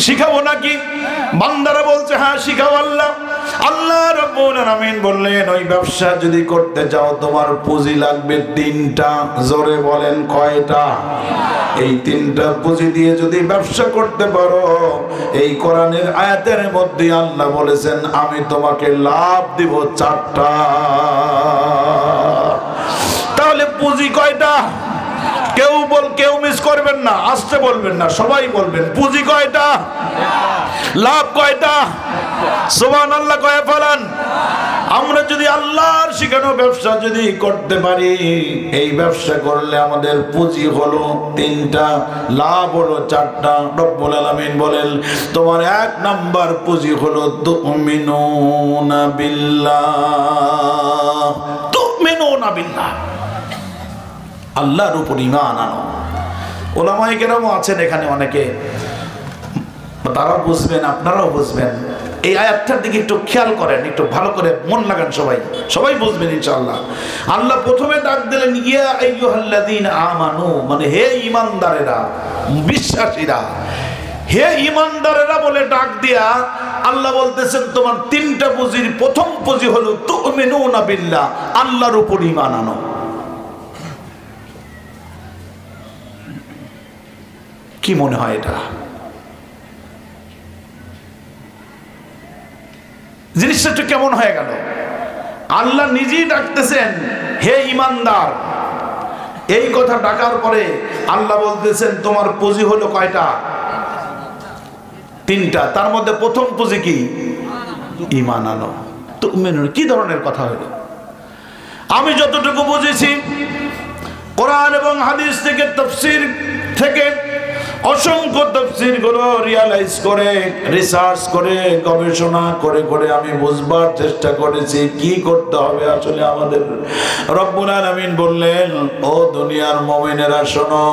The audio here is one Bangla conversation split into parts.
শিখাবো নাকি? বান্দারা বলছে হ্যাঁ শিখাও আল্লাহ। আল্লাহ রাব্বুল আলামিন বললেন ওই ব্যবসা যদি করতে যাও তোমার পুঁজি লাগবে 3টা। জোরে বলেন কয়টা? এই 3টা পুঁজি দিয়ে যদি ব্যবসা করতে পারো, এই কোরআনের আয়াতের মধ্যে আল্লাহ বলেছেন আমি তোমাকে লাভ দিব 4টা। তাহলে পুঁজি কয়টা? কেউ মিস করবেন না, আসতে বলবেন না, সবাই বলবেন পুঁজি কয়টা, লাভ কয়টা? সুবহানাল্লাহ কয় ফেলান। আমরা যদি আল্লাহর শিখানো ব্যবসা যদি করতে পারি, এই ব্যবসা করলে আমাদের পুঁজি হলো 3টা, লাভ হলো 4টা। রব্বুল আলামিন বলেন তোমার 1 নাম্বার পুঁজি হলো তুমিনুনা বিল্লাহ। তুমিনুনা বিল্লাহ, আল্লাহর উপর ঈমান আনো। ওলামায়ে কেরামও আছেন এখানে অনেকে, তারা বুঝবেন, আপনারাও বুঝবেন। এই আয়াতটার দিকে একটু খেয়াল করেন, একটু ভালো করে মন লাগান, সবাই বুঝবেন ইনশাআল্লাহ। আল্লাহ প্রথমে ডাক দিলেন ইয়া আইয়ুহাল্লাযীনা আমানু, মানে হে ঈমানদারেরা, বিশ্বাসীরা, হে ঈমানদারেরা বলে ডাক দিয়া আল্লাহ বলতেছেন তোমার 3টা পুঁজির প্রথম পুঁজি হলো তুমিনুনা বিল্লাহ, আল্লাহর উপর ঈমান আনো। কি মনে হয় এটা? জিনিসটা একটু কেমন হয়ে গেল? আল্লাহ নিজেই ডাকতেছেন হে ঈমানদার। এই কথা ডাকার পরে আল্লাহ বলতেছেন তোমার পুঁজি হলো কয়টা? 3টা। তার মধ্যে প্রথম পুঁজি কি? ঈমান আনো। তো কি ধরনের কথা হলো? আমি যতটুকু বুঝেছি কোরআন এবং হাদিস থেকে, তাফসীর থেকে, অসংখ্য তাফসীর গুলো রিয়ালাইজ করে, রিসার্চ করে, গবেষণা করে করে আমি বুঝবার চেষ্টা করেছি কি করতে হবে আসলে আমাদের। রব্বুল আলামিন বললেন ও দুনিয়ার মুমিনেরা শোনো,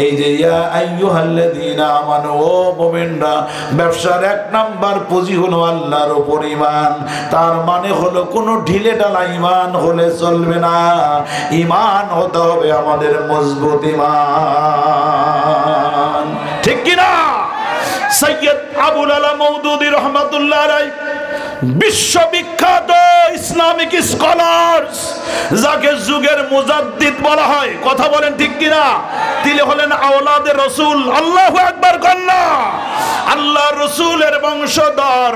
এই যে ইয়া আইয়ুহাল্লাযীনা আমানু, ও মুমিনরা, ব্যবসার 1 নাম্বার পুঁজি হলো আল্লাহর উপর ঈমান। তার মানে হলো কোনো ঢিলে ঢালা ঈমান হলে চলবে না, ঈমান হতে হবে আমাদের মজবুত ঈমান। ঠিক কিনা? সৈয়দ আবুল আলা মওদুদী রহমাতুল্লাহ আলাইহি বিশ্ববিখ্যাত ইসলামিক স্কলার্স, যাকে যুগের মুজাদ্দিদ বলা হয়, কথা বলেন ঠিক কিনা? তিনি হলেন আওলাদে রাসূল। আল্লাহু আকবার কন্না। আল্লাহর রাসূলের বংশধর,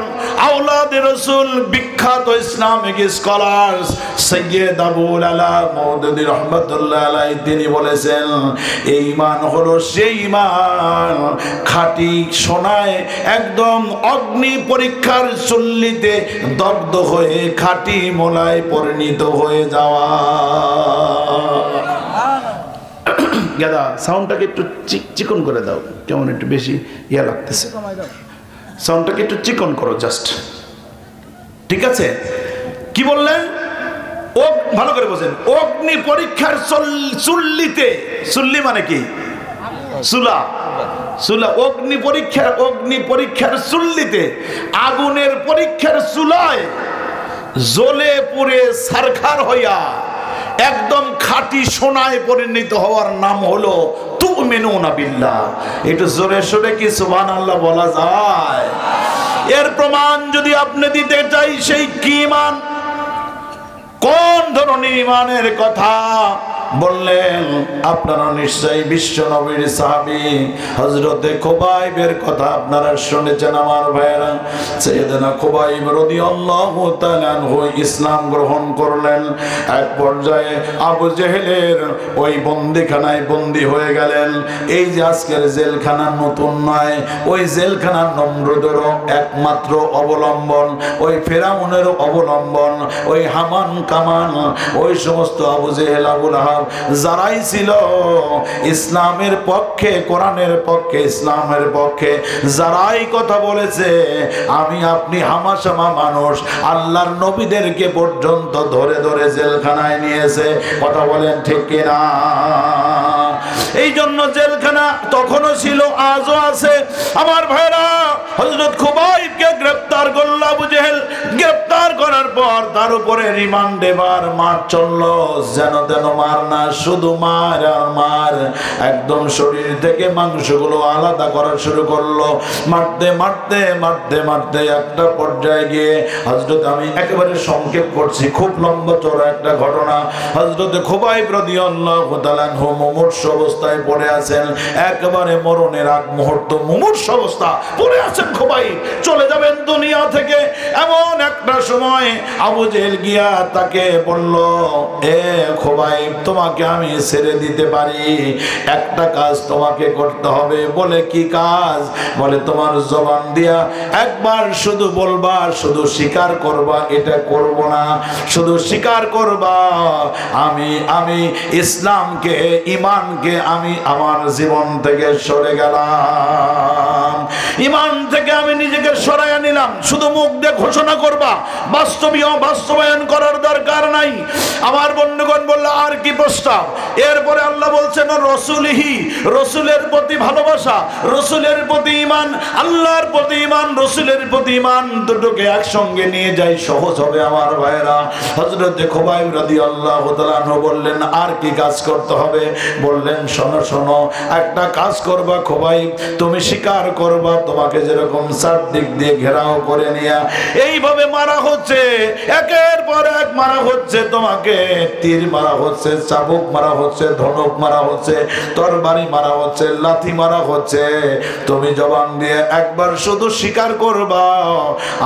আওলাদে রাসূল, বিখ্যাত ইসলামিক স্কলার্স সৈয়দ আবুল আলা মওদুদী রহমাতুল্লাহ আলাইহি তিনি বলেছেন এই ঈমান হলো সেই ঈমান খাঁটি সোনায় একদম অগ্নি পরীক্ষার চুল্লিতে দগ্ধ হয়ে খাঁটি মোলায় পরিণত হয়ে যাওয়া। গাদা সাউন্ডটাকে একটু চিকন করে দাও, কেমন একটু বেশি ইয়া লাগতেছে। সাউন্ডটাকে একটু চিকন করো জাস্ট, ঠিক আছে? কি বললেন? ও ভালো করে বোঝেন। অগ্নি পরীক্ষার চুল্লিতে, চুল্লি মানে কি? চুলা, চুলা। অগ্নি পরীক্ষার চুল্লিতে, আগুনের পরীক্ষার চুলায় জ্বলে পুড়ে ছারখার হইয়া একদম খাঁটি সোনায় পরিণত হওয়ার নাম হলো তুমিনুনা বিল্লাহ। একটু জোরে সোরে কি সুবহানাল্লাহ বলা যায়? এর প্রমাণ যদি আপনি দিতে চাই, সেই কি ঈমান, কোন ধরনের ঈমানের কথা বললেন? আপনারা নিশ্চয়ই বিশ্ব নবীর সাহাবী হযরতে খুবাইবের কথা আপনারা শুনেছেন আমার ভাইয়েরা। সাইয়েদনা খুবাইব রাদিয়াল্লাহু তাআলা আনহু ইসলাম গ্রহণ করলেন। এক পর্যায়ে আবু জেহেলের ওই বন্দিখানায় বন্দী হয়ে গেলেন। এই যে আজকের জেলখানা নতুন নয়, ওই জেলখানার নমরুদেরও একমাত্র অবলম্বন, ওই ফেরাউনের অবলম্বন, ওই হামান কামান, ওই সমস্ত আবু জেহেল, আবু লাহাব যারাই ছিল ইসলামের পক্ষে, কোরআনের পক্ষে, ইসলামের পক্ষে যারাই কথা বলেছে, আমি আপনি হামাশামা মানুষ আল্লাহর নবীদেরকে পর্যন্ত ধরে ধরে জেলখানায় নিয়েছে। কথা বলেন ঠিক কিনা? এই জন্য জেলখানা তখনও ছিল, আজও আছে। আমার ভাইরা, হযরত খুবাইবকে গ্রেফতার করল আবু জেহেল। গ্রেফতার করার পর তার উপরে রিমান্ডে মার চললো, যেন তেন মার না, শুধু মার আর মার। একদম শরীর থেকে মাংসগুলো আলাদা করা শুরু করলো, মারতে মারতে মারতে মারতে একটা পর্যায়ে গিয়ে হযরত, আমি একেবারে সংক্ষেপ করছি, খুব লম্বা চড়া একটা ঘটনা। হযরত খুবাইব রাদিয়াল্লাহু তাআলা আনহু মুমূর্ষ অবস্থায় পড়ে আছেন, একেবারে মরণের আগ মুহূর্ত, মুমূর্ষ অবস্থা পড়ে আছেন খুবাইব, চলে যাবেন দুনিয়া থেকে। এমন একটা সময় আবু জেহেল গিয়া তাকে বলল, এ খুবাইব, তোমাকে আমি ছেড়ে দিতে পারি, একটা কাজ তোমাকে করতে হবে। বলে, কি কাজ? বলে, তোমার জবান দিয়া একবার শুধু বলবা, শুধু স্বীকার করবা, এটা করব না, শুধু স্বীকার করবা আমি ইসলামকে, ইমানকে আমি আমার জীবন থেকে সরে গেলাম, ইমান থেকে আমি নিজেকে সরাইয়া নিলাম। শুধু মুখ দিয়ে ঘোষণা করবা, বাস্তবায়ন করার দরকার নাই। আমার বন্ধুগণ বলল, আর কি প্রস্তাব? এরপরে আল্লাহ বলছেন, রসুলিহি, রসুলের প্রতি ভালোবাসা, রসুলের প্রতি ঈমান, আল্লাহর প্রতি ঈমান, রসুলের প্রতি ঈমান, দুটোকে একসঙ্গে নিয়ে যাই, সহজ হবে আমার ভাইরা। হযরত খুবাইব রাদিয়াল্লাহু তাআলা আনহু বললেন, আর কি কাজ করতে হবে? বললেন, শোনো শোনো, একটা কাজ করবা খুবাইব, তুমি স্বীকার করবা তোমাকে যেরকম চারদিক দিয়ে ঘেরাও করে নিয়া এইভাবে মারা হচ্ছে, একের পর এক মারা হচ্ছে, তোমাকে তীর মারা হচ্ছে, চাবুক মারা হচ্ছে, ধনুক মারা হচ্ছে, তরবারি মারা হচ্ছে, লাথি মারা হচ্ছে, তুমি জবান দিয়ে একবার শুধু স্বীকার করবা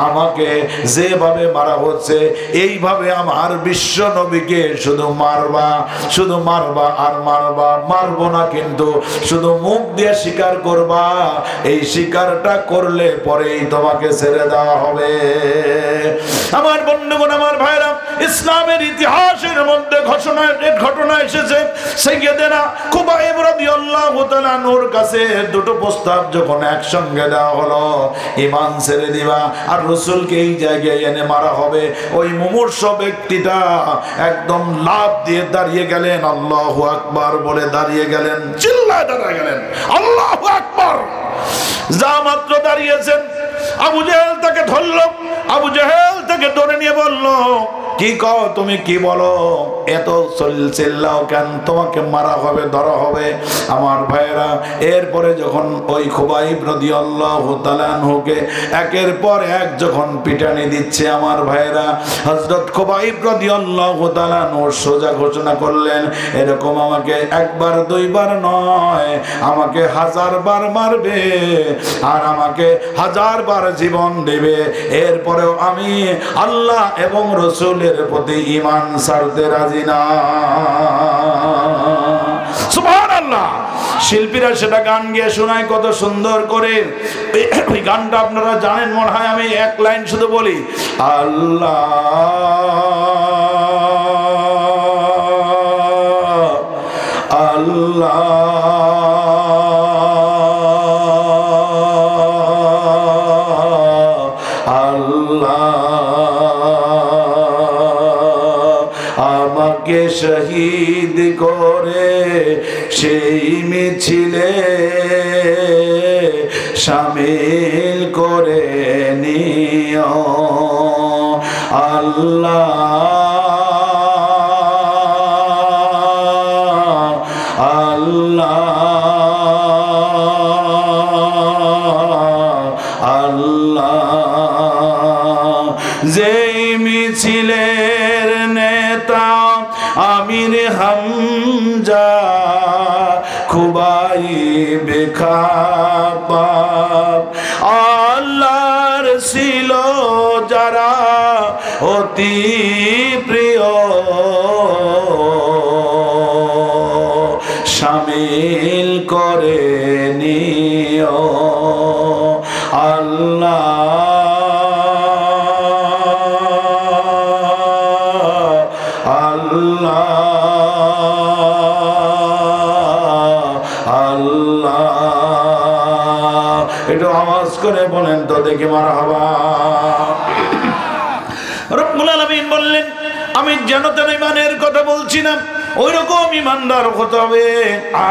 আমাকে যেভাবে মারা হচ্ছে এইভাবে আমার বিশ্ব নবীকে শুধু মারবা, শুধু মারবা আর মারবা, মারবো না কিন্তু শুধু মুখ দিয়ে স্বীকার করবা। এই স্বীকারটা করলে পরেই তোমাকে ছেড়ে দেওয়া হবে। আমার বন্ধুগণ, আমার ভাইরা, ইসলামের ইতিহাসের মধ্যে ঘটনা এসেছে, সাইয়্যিদানা খুবাইব রাদিয়াল্লাহু তাআলা নূর কাছে দুটো প্রস্তাব যখন একসঙ্গে দেওয়া হলো, ঈমান ছেড়ে দিবা আর রাসূলকে এই জায়গায় এনে মারা হবে, ওই মুমূর্ষ ব্যক্তিটা একদম লাফ দিয়ে দাঁড়িয়ে গেলেন, আল্লাহু আকবার বলে দাঁড়িয়ে গেলেন, চিল্লায় দাঁড়িয়ে গেলেন, আল্লাহু আকবার। যা মাত্র দাঁড়িয়েছেন, আবু জেহেল তাকে ধরল, আবু জেহেল তাকে ধরে নিয়ে বলল, কি কও তুমি, কি বলো, এত চিল্লাও কেন, তোমাকে মারা হবে, ধরা হবে। আমার ভাইরা, এরপরে যখন ওই খুবাইব রাদিয়াল্লাহু তাআলা আনহুকে একের পর এক যখন পিটানি দিচ্ছে, আমার ভাইরা, হযরত খুবাইব রাদিয়াল্লাহু তাআলা আনহু সোজা ঘোষণা করলেন, এরকম আমাকে একবার দুইবার নয়, আমাকে 1000 বার মারবে আর আমাকে 1000 বার জীবন দেবে, এরপরেও আমি আল্লাহ এবং রাসূলের প্রতি ঈমান ছাড়তে রাজি না। সুবহানাল্লাহ। শিল্পীরা সেটা গান গিয়ে শোনায় কত সুন্দর করে। ওই গানটা আপনারা জানেন মনে হয়, আমি এক লাইন শুধু বলি, আল্লাহ আল্লাহ আমাকে শহীদ করে সেই মিছিলে শামিল করে নিও, আল্লাহ আল্লাহ আল্লাহ। যেই মিছিলের নেতা আমির হামজা খুবাইব খাব্বাব, আল্লাহর ছিল যারা অতি প্রিয়, শামিল করে নিও, আল্লাহ আল্লাহ আল্লাহ। একটু আওয়াজ করে বলেন তো দেখি মারহাবা। রব্বুল আলামিন বললেন, আমি যেন তেন ঈমানের কথা বলছি না, ওই রকম ইমানদার হতে হবে।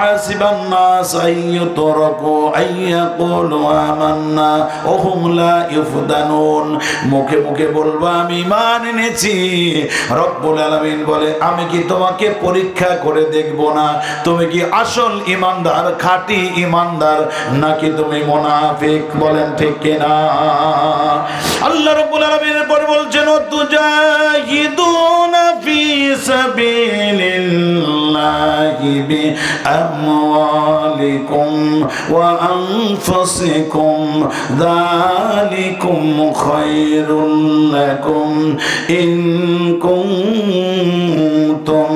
আসিবান নাস আইয়ুতরাকু আইয়াকুলু আমান্না ওয়া হুম লা ইফতানুন, মুখে মুখে বলবো আমি ঈমান এনেছি। রব্বুল আলামিন বলে আমি কি তোমাকে পরীক্ষা করে দেখব না? তুমি কি আসল ইমানদার, খাঁটি ইমানদার, নাকি তুমি মুনাফিক? বলেন ঠিক কিনা? আল্লাহ রাব্বুল আলামিনের পরে বলছেন তুজাহিদুনা ফি সাবিলিল্লাহি বিআমওয়ালিকুম ওয়া আনফুসিকুম যালিকুম খায়রুল লাকুম ইন কুনতুম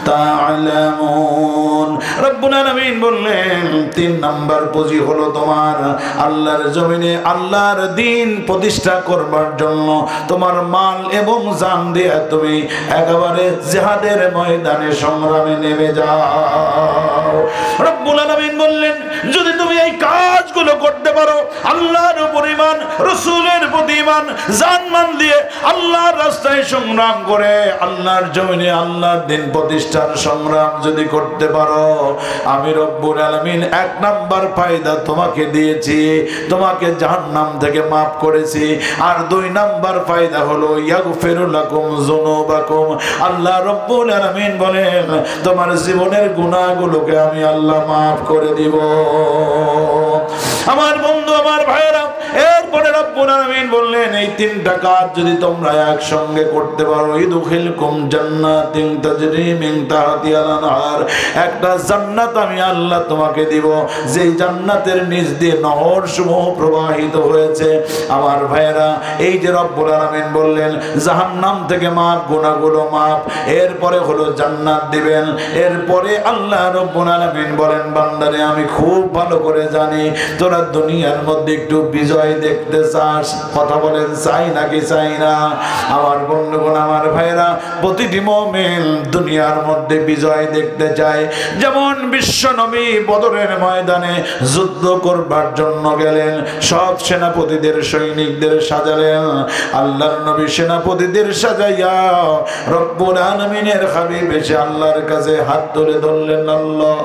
তা'লামুন। রব্বুল আলামিন বললেন 3 নাম্বার পুঁজি হলো তোমার আল্লাহর জমিনে আল্লাহর দ্বীন প্রতিষ্ঠা করবার জন্য তোমার মাল এবং জান দিয়ে তুমি একেবারে জিহাদের ময়দানে সংগ্রামে নেমে যাও। রব্বুল আলামিন বললেন যদি তুমি এই কাজগুলো করতে পারো, আল্লাহর উপর ঈমান, রাসূলের প্রতি ঈমান, জান মান দিয়ে আল্লাহর রাস্তায় সংগ্রাম করে আল্লাহর জমিনে আল্লাহর দ্বীন প্রতিষ্ঠার সংগ্রাম যদি করতে পারো, আমি রব্বুল আলামিন 1 নাম্বার ফায়দা তোমাকে দিয়েছি, তোমাকে জাহান্নাম থেকে মাফ করেছি। আর 2 নাম্বার ফায়দা হলো ইয়াগফিরু লাকুম যুনুবাকুম, আল্লাহ রব্বুল আলামিন বলেন তোমার জীবনের গুনাহগুলোকে আমি আল্লাহ মাফ করে দিব। আমার বন্ধু, আমার ভাইরা, এরপরে রব্বুল আলামিন বললেন এই 3টা কাজ যদি তোমরা একসঙ্গে করতে পারো, ইদখিলকুম জান্নাতিন তাজরি মিন তাহতিহাল আনহার, একটা জান্নাত আমি আল্লাহ তোমাকে দিব যেই জান্নাতের নিচ দিয়ে নহরসমূহ প্রবাহিত হয়েছে। আমার ভাইরা, এই যে রব্বুল আলামিন বললেন জাহান্নাম থেকে মাফ, গুনাহগুলো মাফ, এরপরে হলো জান্নাত দিবেন। এরপরে আল্লাহ রব্বুল আলামিন বলেন বান্দারে আমি খুব ভালো করে জানি তোরা দুনিয়ার মধ্যে একটু বিজয় দেখতে চাস। কথা বলেন চাই নাকি চাই না? আমার বন্ধুগণ, আমার ভাইরা, প্রতিটি মুমিন দুনিয়ার মধ্যে বিজয় দেখতে চায়। যেমন বিশ্ব নবী বদরের ময়দানে যুদ্ধ করবার জন্য গেলেন, সব সেনাপতিদের সৈনিকদের সাজালেন। আল্লাহর নবী সেনাপতিদের সাজাইয়া রব্বুল আলামিনের হাবিব এসে আল্লাহর কাছে হাত তুলে ধরলেন, আল্লাহ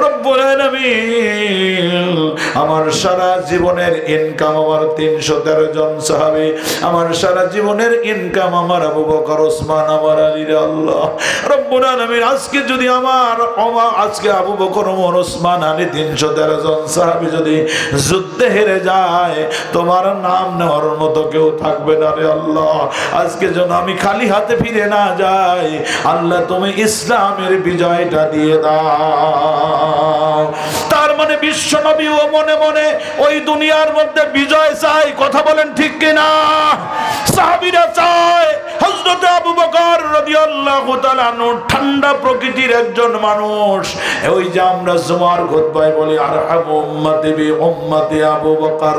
রব্বুল আলামিন আমার সারা জীবনের ইনকাম আমার 313 জন সাহাবী, আমার সারা জীবনের ইনকাম আমার আবু বকর, ওসমান, আমার আলী, আল্লাহ রব্বুল আলামিন আজকে যদি আজকে আবু বকর, ওমর, ওসমান, আলী 313 জন সাহাবী যদি যুদ্ধে হেরে যায়, তোমার নাম নেওয়ার মতো কেউ থাকবে না রে আল্লাহ। আজকে যেন আমি খালি হাতে ফিরে না যাই, আল্লাহ তুমি ইসলামের বিজয়টা দিয়ে দাও। তার মানে বিশ্ব নবীও মনে মনে ওই দুনিয়ার মধ্যে বিজয় চাই। কথা বলেন ঠিক কিনা? সাহাবীরা চায়। হযরত আবু বকর রাদিয়াল্লাহু তাআলা আনহু ঠান্ডা প্রকৃতির একজন মানুষ। ওই যে আমরা জুমার খুতবায় বলি আরহামু উম্মতি বি উম্মতি আবু বকর।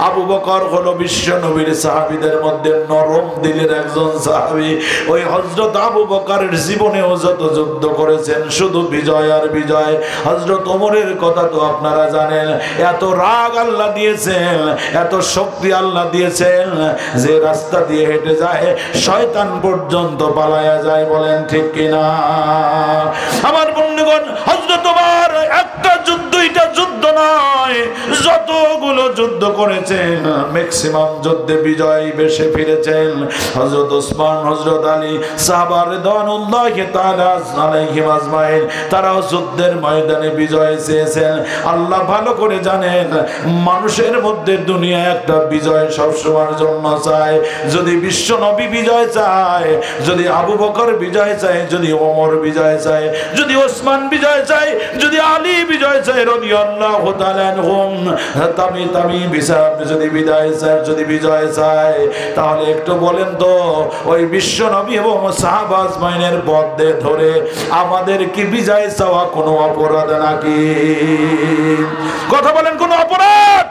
আবু বকর হলো বিশ্ব নবীর সাহাবীদের মধ্যে নরম দিলের একজন সাহাবী। ওই হযরত আবু বকরের জীবনেও যত যুদ্ধ করেছেন শুধু বিজয় আর বিজয়। হযরত ওমরের কথা তো আপনারা জানেন, এত রাগ আল্লাহ দিয়েছেন, এত শক্তি আল্লাহ দিয়েছেন যে রাস্তা দিয়ে হেঁটে যায় শয়তান পর্যন্ত পালায়া যায়। বলেন ঠিক কিনা? আমার বন্ধুগণ, হযরত ওমর একটা যুদ্ধ, দুইটা যুদ্ধ নয়, যতগুলো যুদ্ধ করেছেন ম্যাক্সিমাম যুদ্ধে বিজয় বেশে ফিরেছেন। হযরত ওসমান, হযরত আলী, সাহাবা রিদওয়ানুল্লাহি তাআলা আলাইহিম আজমাইন, তারাও যুদ্ধের ময়দানে বিজয় চেয়েছেন। আল্লাহ ভালো করে জানেন মানুষের মধ্যে দুনিয়া একটা বিজয় সবসময়ের জন্য চায়। যদি বিশ্ব নবী বিজয় চায়, যদি আবু বকর বিজয় চায়, যদি ওমর বিজয় চায়, যদি ওসমান বিজয় চায়, যদি আলী বিজয় চায় রাদিয়াল্লাহু তাআলা আনহুম, তামি বিসাব যদি বিজয় চায়, তাহলে একটু বলেন তো ওই বিশ্ব নবী এবং সাহাবা আজমাইনের পথে ধরে আমাদের কি বিজয় চাওয়া কোনো অপরাধ নাকি? কথা বলেন, কোনো অপরাধ?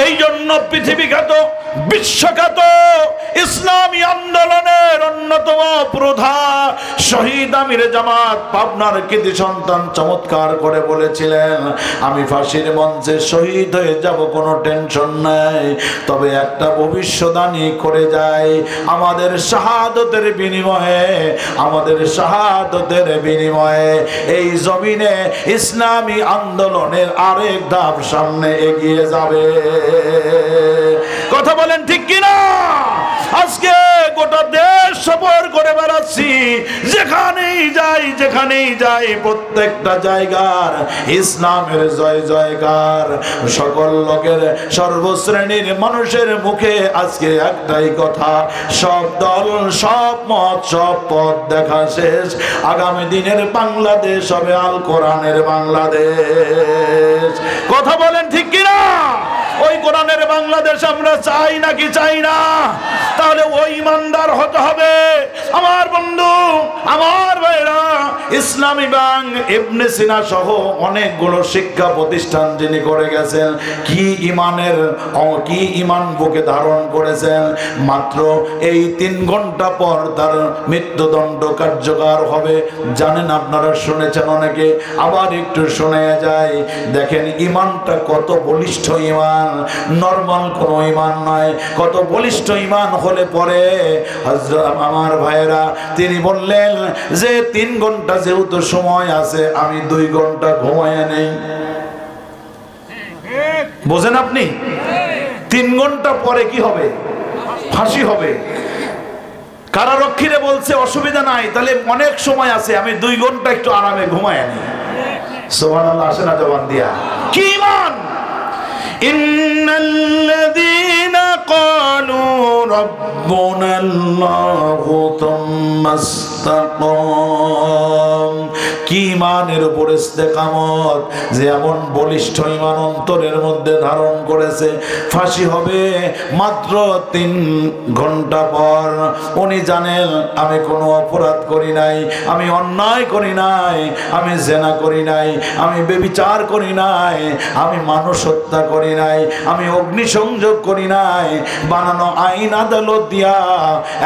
এই জন্য পৃথিবীখ্যাত, বিশ্বখ্যাত ইসলামী আন্দোলনের অন্যতম প্রধান শহীদ আমির জামাত পাবনার কৃতি সন্তান চমৎকার করে বলেছিলেন, আমি ফাঁসির মঞ্চে শহীদ হয়ে যাব, কোনো টেনশন নাই, তবে একটা ভবিষ্যদ্বাণী করে যায়, আমাদের শাহাদতের বিনিময়ে এই জমিনে ইসলামী আন্দোলনের আরেক ধাপ সামনে এগিয়ে যাবে। কথা বলেন ঠিক কিনা? আজকে গোটা দেশ সফর করে বেড়াচ্ছি, যেখানেই যাই প্রত্যেকটা জায়গার ইসলামের জয় জয়কার। সকল লোকের, সর্বশ্রেণীর মানুষের মুখে আজকে একটাই কথা, সব দল, সব মত, সব পথ দেখা শেষ, আগামী দিনের বাংলাদেশ হবে আল কোরআনের বাংলাদেশ। কথা বলেন ঠিক কিনা? ওই কোরআনের বাংলাদেশ আমরা চাই নাকি চাই না? তাহলে ওই ইমানদার হতে হবে। আমার বন্ধু, আমার ভাইরা, ইসলামী ব্যাংক, ইবনে সিনা সহ অনেকগুলো শিক্ষা প্রতিষ্ঠান যিনি করে গেছেন, কি ইমান বুকে ধারণ করেছেন। মাত্র এই 3 ঘন্টা পর তার মৃত্যুদণ্ড কার্যকর হবে। জানেন আপনারা, শুনেছেন অনেকে, আবার একটু শুনে যায়। দেখেন ইমানটা কত বলিষ্ঠ ইমান, নরমাল কোনো ইমান নয়। কত বলিষ্ঠ ইমান হলে পরে হযরত আমার ভাইরা তিনি বললেন যে 3 ঘন্টা যেহেতু সময় আছে, আমি 2 ঘন্টা ঘুমায় নেই। বোঝেন আপনি? 3 ঘন্টা পরে কি হবে? ফাঁসি হবে। কারারক্ষীরে বলছে অসুবিধা নাই, তাহলে অনেক সময় আছে, আমি 2 ঘন্টা একটু আরামে ঘুমায় নেই। সুবহানাল্লাহ, আসে না জবান দিয়া? কি ঈমান! ইন্নাল্লাযীনা ক্বালু রাব্বুনাল্লাহু থুম্মা ইসতাকাম, কি ঈমানের উপর ইস্তেকামত, যে এমন বলিষ্ঠ ঈমান অন্তরের মধ্যে ধারণ করেছে। ফাঁসি হবে মাত্র 3 ঘন্টা পর। উনি জানেন আমি কোনো অপরাধ করি নাই, আমি অন্যায় করি নাই, আমি জেনা করি নাই, আমি ব্যভিচার করি নাই, আমি মানুষ হত্যা করি নাই, আমি অগ্নিসংযোগ করি নাই। বানানো আইন আদালত দিয়া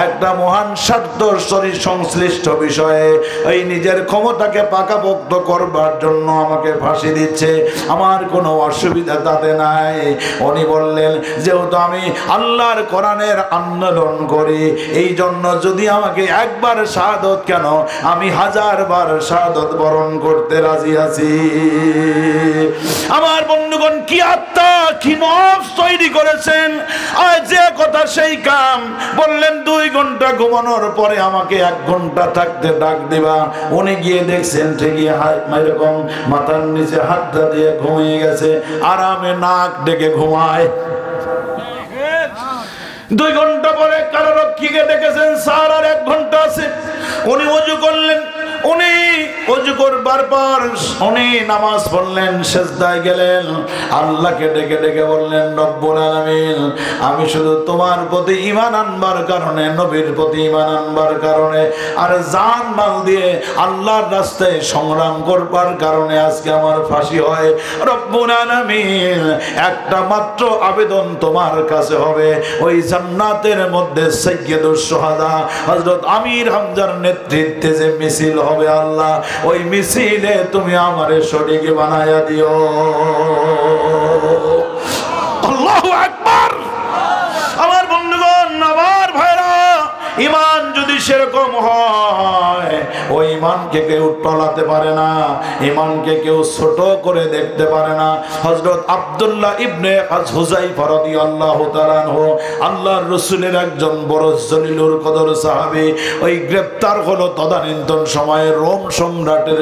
একটা মহান স্বার্থ শরীর সংশ্লিষ্ট বিষয়ে এই নিজের ক্ষমতাকে পাকাপোক্ত করবার জন্য আমাকে ফাঁসি দিচ্ছে, আমার কোনো অসুবিধা তাতে নাই। উনি বললেন, যেহেতু আমি আল্লাহর কোরআনের আন্দোলন করি, এই জন্য যদি আমাকে একবার শাহাদত কেন, আমি 1000 বার শাহাদত বরণ করতে রাজি আছি। আমার বন্ধুগণ, কি আত্মা, কি নফস তৈরি করেছেন, আর যে কথা সেই কাম। বললেন 2 ঘন্টা ঘুমানোর পরে আমাকে 1 ঘন্টা থাকতে ডাক দিবা। উনি গিয়ে দেখছেন ঠিকই এরকম মাথার নিচে হাতটা দিয়ে ঘুমিয়ে গেছে, আরামে নাক ডেকে ঘুমায়। 2 ঘন্টা পরে কারারক্ষীকে ডেকেছেন, স্যার আর 1 ঘন্টা আছে। উনি ওযু করলেন, উনি ওযু করবার পর উনি নামাজ পড়লেন, সিজদায় গেলেন, আল্লাহকে ডেকে ডেকে বললেন, রব্বুল আলামিন, আমি শুধু তোমার প্রতি ঈমান আনবার কারণে, নবীর প্রতি ঈমান আনবার কারণে আর জান মাল দিয়ে আল্লাহর রাস্তায় সংগ্রাম করবার কারণে আজকে আমার ফাঁসি হয়। রব্বুল আলামিন, একটা মাত্র আবেদন তোমার কাছে হবে, ওই জান্নাতের মধ্যে সাইয়্যিদুশ শুহাদা হযরত আমির হামজার নেতৃত্বে যে মিছিল হবে, আল্লাহ ওই মিছিলে তুমি আমারে শরীক বানায়া দিও। আল্লাহু আকবার। আমার বন্ধুগণ, আমার ভাইরা, ঈমান যদি সেরকম হয়, ওই ঈমানকে কেউ টলাতে পারে না, ঈমানকে কেউ ছোট করে দেখতে পারে না। হযরত আব্দুল্লাহ ইবনে হুযায়ফা রাদিয়াল্লাহু তাআলা আনহু, আল্লাহর রাসূলের একজন বড় জলিলুল কদর সাহাবী, ওই গ্রেফতার হলো তদানীন্তন সময়ে রোম সম্রাটের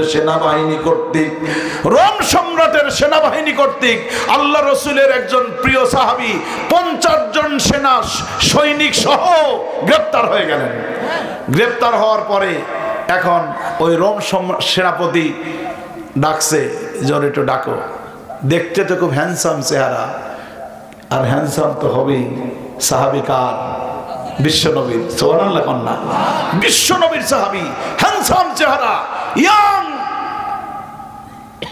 সেনাবাহিনী কর্তৃক আল্লাহর রাসূলের একজন প্রিয় সাহাবী 50 জন সৈনিক সহ গ্রেফতার হয়ে গেলেন। গ্রেফতার হওয়ার পরে এখন ওই রোম সেনাপতি ডাকছে, জোরে একটু ডাকো। দেখতে তো খুব হ্যান্ডসাম চেহারা, আর হ্যান্ডসাম তো হবেই। সাহাবী কার? বিশ্বনবীর। সুবহানাল্লাহ কন্যা, বিশ্বনবীর সাহাবী, হ্যান্ডসাম চেহারা, ইয়াং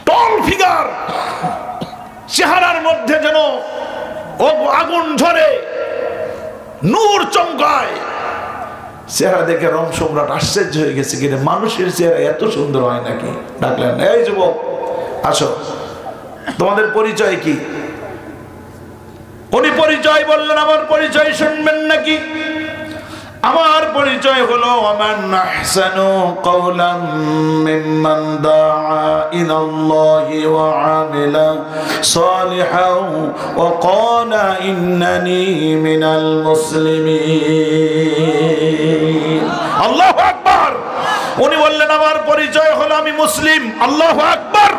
টল ফিগার, চেহারার মধ্যে যেন আগুন ঝরে। নূর চমকায়। চেহারা দেখে রোম সম্রাট আশ্চর্য হয়ে গেছে, কিরে মানুষের চেহারা এত সুন্দর হয় নাকি? ডাকলেন, এই যুবক আসো, তোমাদের পরিচয় কি? উনি পরিচয় বললেন, আমার পরিচয় শুনবেন নাকি? আমার পরিচয় হলো ওয়ামান আহসানু কাওলাম মিম্মান দাআ ইলাল্লাহি ওয়া আমিলা সালিহান ওয়া ক্বালা ইন্নানি মিনাল মুসলিমিন। আল্লাহু আকবার। উনি বললেন আমার পরিচয় হলো আমি মুসলিম। আল্লাহু আকবার।